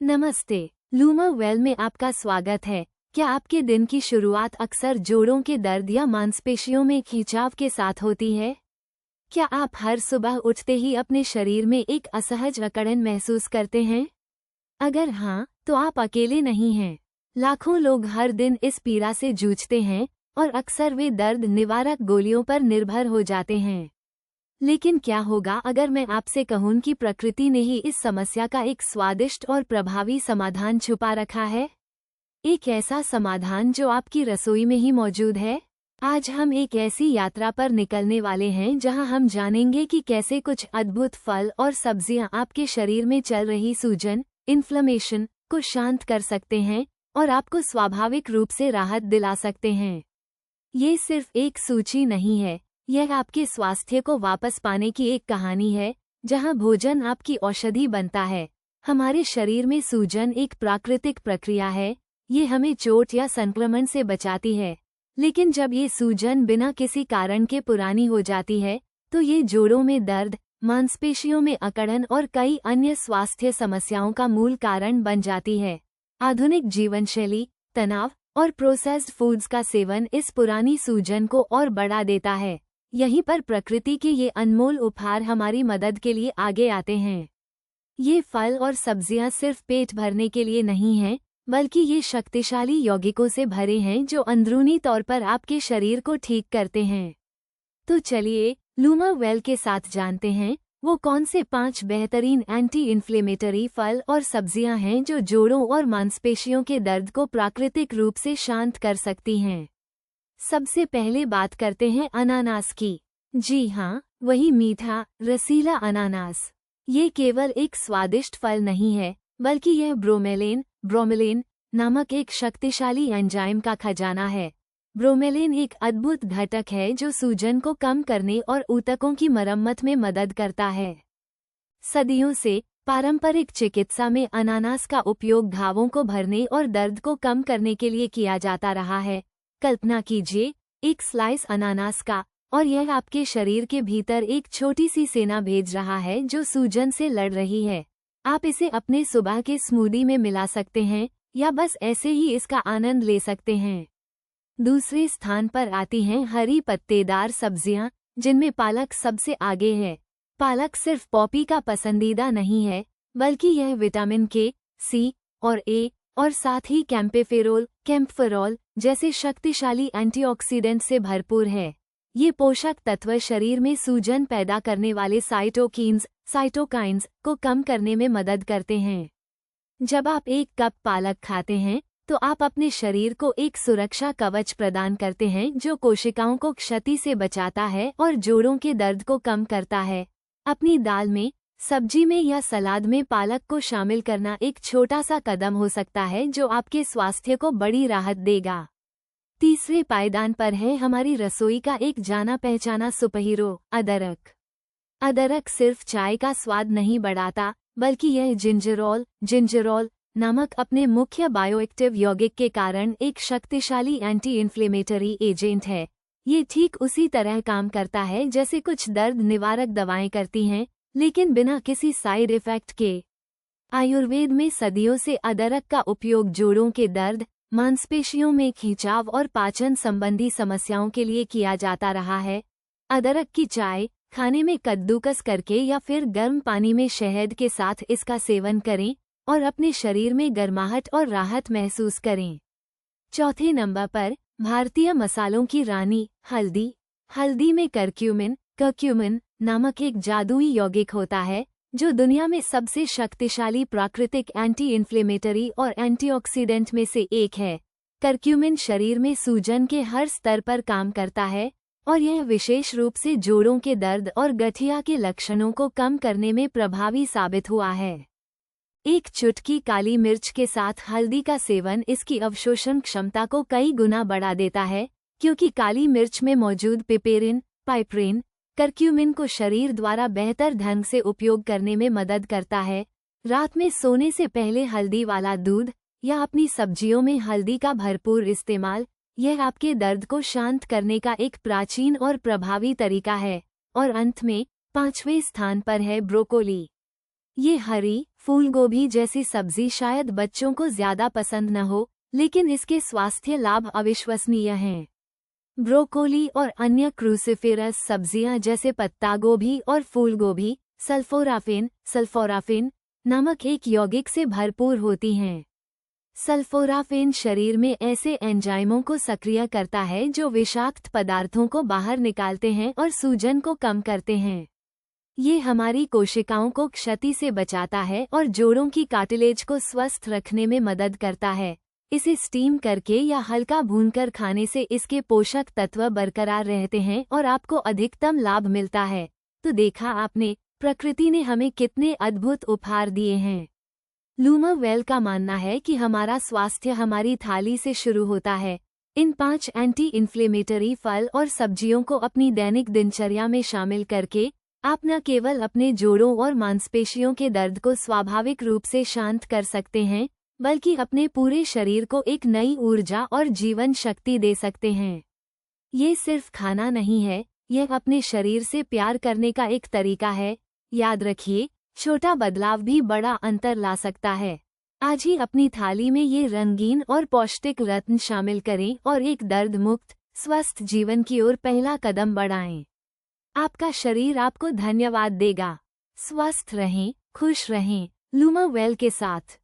नमस्ते। Luma well में आपका स्वागत है। क्या आपके दिन की शुरुआत अक्सर जोड़ों के दर्द या मांसपेशियों में खिंचाव के साथ होती है? क्या आप हर सुबह उठते ही अपने शरीर में एक असहज अकड़न महसूस करते हैं? अगर हाँ, तो आप अकेले नहीं हैं। लाखों लोग हर दिन इस पीड़ा से जूझते हैं और अक्सर वे दर्द निवारक गोलियों पर निर्भर हो जाते हैं। लेकिन क्या होगा अगर मैं आपसे कहूं कि प्रकृति ने ही इस समस्या का एक स्वादिष्ट और प्रभावी समाधान छुपा रखा है? एक ऐसा समाधान जो आपकी रसोई में ही मौजूद है। आज हम एक ऐसी यात्रा पर निकलने वाले हैं जहां हम जानेंगे कि कैसे कुछ अद्भुत फल और सब्जियां आपके शरीर में चल रही सूजन, इन्फ्लेमेशन को शांत कर सकते हैं और आपको स्वाभाविक रूप से राहत दिला सकते हैं। ये सिर्फ एक सूची नहीं है, यह आपके स्वास्थ्य को वापस पाने की एक कहानी है, जहां भोजन आपकी औषधि बनता है। हमारे शरीर में सूजन एक प्राकृतिक प्रक्रिया है, ये हमें चोट या संक्रमण से बचाती है। लेकिन जब ये सूजन बिना किसी कारण के पुरानी हो जाती है, तो ये जोड़ों में दर्द, मांसपेशियों में अकड़न और कई अन्य स्वास्थ्य समस्याओं का मूल कारण बन जाती है। आधुनिक जीवनशैली, तनाव और प्रोसेस्ड फूड्स का सेवन इस पुरानी सूजन को और बढ़ा देता है। यहीं पर प्रकृति के ये अनमोल उपहार हमारी मदद के लिए आगे आते हैं। ये फल और सब्जियां सिर्फ पेट भरने के लिए नहीं हैं, बल्कि ये शक्तिशाली यौगिकों से भरे हैं जो अंदरूनी तौर पर आपके शरीर को ठीक करते हैं। तो चलिए, लूमा वेल के साथ जानते हैं वो कौन से 5 बेहतरीन एंटी इन्फ्लेमेटरी फल और सब्जियां हैं जो जोड़ों और मांसपेशियों के दर्द को प्राकृतिक रूप से शांत कर सकती हैं। सबसे पहले बात करते हैं अनानास की। जी हाँ, वही मीठा, रसीला अनानास। ये केवल एक स्वादिष्ट फल नहीं है, बल्कि यह ब्रोमेलेन नामक एक शक्तिशाली एंजाइम का खजाना है। ब्रोमेलेन एक अद्भुत घटक है जो सूजन को कम करने और ऊतकों की मरम्मत में मदद करता है। सदियों से पारंपरिक चिकित्सा में अनानास का उपयोग घावों को भरने और दर्द को कम करने के लिए किया जाता रहा है। कल्पना कीजिए, एक स्लाइस अनानास का, और यह आपके शरीर के भीतर एक छोटी सी सेना भेज रहा है जो सूजन से लड़ रही है। आप इसे अपने सुबह के स्मूदी में मिला सकते हैं या बस ऐसे ही इसका आनंद ले सकते हैं। दूसरे स्थान पर आती हैं हरी पत्तेदार सब्जियां, जिनमें पालक सबसे आगे है। पालक सिर्फ पॉपी का पसंदीदा नहीं है, बल्कि यह विटामिन के, सी और ए और साथ ही कैम्फेरॉल जैसे शक्तिशाली एंटीऑक्सीडेंट से भरपूर है। ये पोषक तत्व शरीर में सूजन पैदा करने वाले साइटोकाइंस को कम करने में मदद करते हैं। जब आप 1 कप पालक खाते हैं, तो आप अपने शरीर को एक सुरक्षा कवच प्रदान करते हैं जो कोशिकाओं को क्षति से बचाता है और जोड़ों के दर्द को कम करता है। अपनी दाल में, सब्जी में या सलाद में पालक को शामिल करना एक छोटा सा कदम हो सकता है जो आपके स्वास्थ्य को बड़ी राहत देगा। तीसरे पायदान पर है हमारी रसोई का एक जाना पहचाना सुपरहीरो, अदरक। अदरक सिर्फ चाय का स्वाद नहीं बढ़ाता, बल्कि यह जिंजरोल नामक अपने मुख्य बायोएक्टिव यौगिक के कारण एक शक्तिशाली एंटी इन्फ्लेमेटरी एजेंट है। ये ठीक उसी तरह काम करता है जैसे कुछ दर्द निवारक दवाएं करती हैं, लेकिन बिना किसी साइड इफेक्ट के। आयुर्वेद में सदियों से अदरक का उपयोग जोड़ों के दर्द, मांसपेशियों में खिंचाव और पाचन संबंधी समस्याओं के लिए किया जाता रहा है। अदरक की चाय खाने में कद्दूकस करके या फिर गर्म पानी में शहद के साथ इसका सेवन करें और अपने शरीर में गर्माहट और राहत महसूस करें। चौथे नंबर पर भारतीय मसालों की रानी, हल्दी। हल्दी में कर्क्यूमिन नामक एक जादुई यौगिक होता है जो दुनिया में सबसे शक्तिशाली प्राकृतिक एंटी इन्फ्लेमेटरी और एंटीऑक्सीडेंट में से एक है। कर्क्यूमिन शरीर में सूजन के हर स्तर पर काम करता है और यह विशेष रूप से जोड़ों के दर्द और गठिया के लक्षणों को कम करने में प्रभावी साबित हुआ है। एक चुटकी काली मिर्च के साथ हल्दी का सेवन इसकी अवशोषण क्षमता को कई गुना बढ़ा देता है, क्योंकि काली मिर्च में मौजूद पाइपरिन कर्क्यूमिन को शरीर द्वारा बेहतर ढंग से उपयोग करने में मदद करता है। रात में सोने से पहले हल्दी वाला दूध या अपनी सब्जियों में हल्दी का भरपूर इस्तेमाल, यह आपके दर्द को शांत करने का एक प्राचीन और प्रभावी तरीका है। और अंत में 5वें स्थान पर है ब्रोकोली। ये हरी फूल गोभी जैसी सब्जी शायद बच्चों को ज्यादा पसंद न हो, लेकिन इसके स्वास्थ्य लाभ अविश्वसनीय हैं। ब्रोकोली और अन्य क्रूसिफेरस सब्जियां जैसे पत्ता गोभी और फूल गोभी सल्फोराफेन नामक एक यौगिक से भरपूर होती हैं। सल्फोराफेन शरीर में ऐसे एंजाइमों को सक्रिय करता है जो विषाक्त पदार्थों को बाहर निकालते हैं और सूजन को कम करते हैं। ये हमारी कोशिकाओं को क्षति से बचाता है और जोड़ों की कार्टिलेज को स्वस्थ रखने में मदद करता है। इसे स्टीम करके या हल्का भूनकर खाने से इसके पोषक तत्व बरकरार रहते हैं और आपको अधिकतम लाभ मिलता है। तो देखा आपने, प्रकृति ने हमें कितने अद्भुत उपहार दिए हैं। लूमर वेल का मानना है कि हमारा स्वास्थ्य हमारी थाली से शुरू होता है। इन 5 एंटी इन्फ्लेमेटरी फल और सब्जियों को अपनी दैनिक दिनचर्या में शामिल करके आप न केवल अपने जोड़ों और मांसपेशियों के दर्द को स्वाभाविक रूप से शांत कर सकते हैं, बल्कि अपने पूरे शरीर को एक नई ऊर्जा और जीवन शक्ति दे सकते हैं। ये सिर्फ खाना नहीं है, यह अपने शरीर से प्यार करने का एक तरीका है। याद रखिए, छोटा बदलाव भी बड़ा अंतर ला सकता है। आज ही अपनी थाली में ये रंगीन और पौष्टिक रत्न शामिल करें और एक दर्द मुक्त, स्वस्थ जीवन की ओर पहला कदम बढ़ाएं। आपका शरीर आपको धन्यवाद देगा। स्वस्थ रहें, खुश रहें, लूमर वेल के साथ।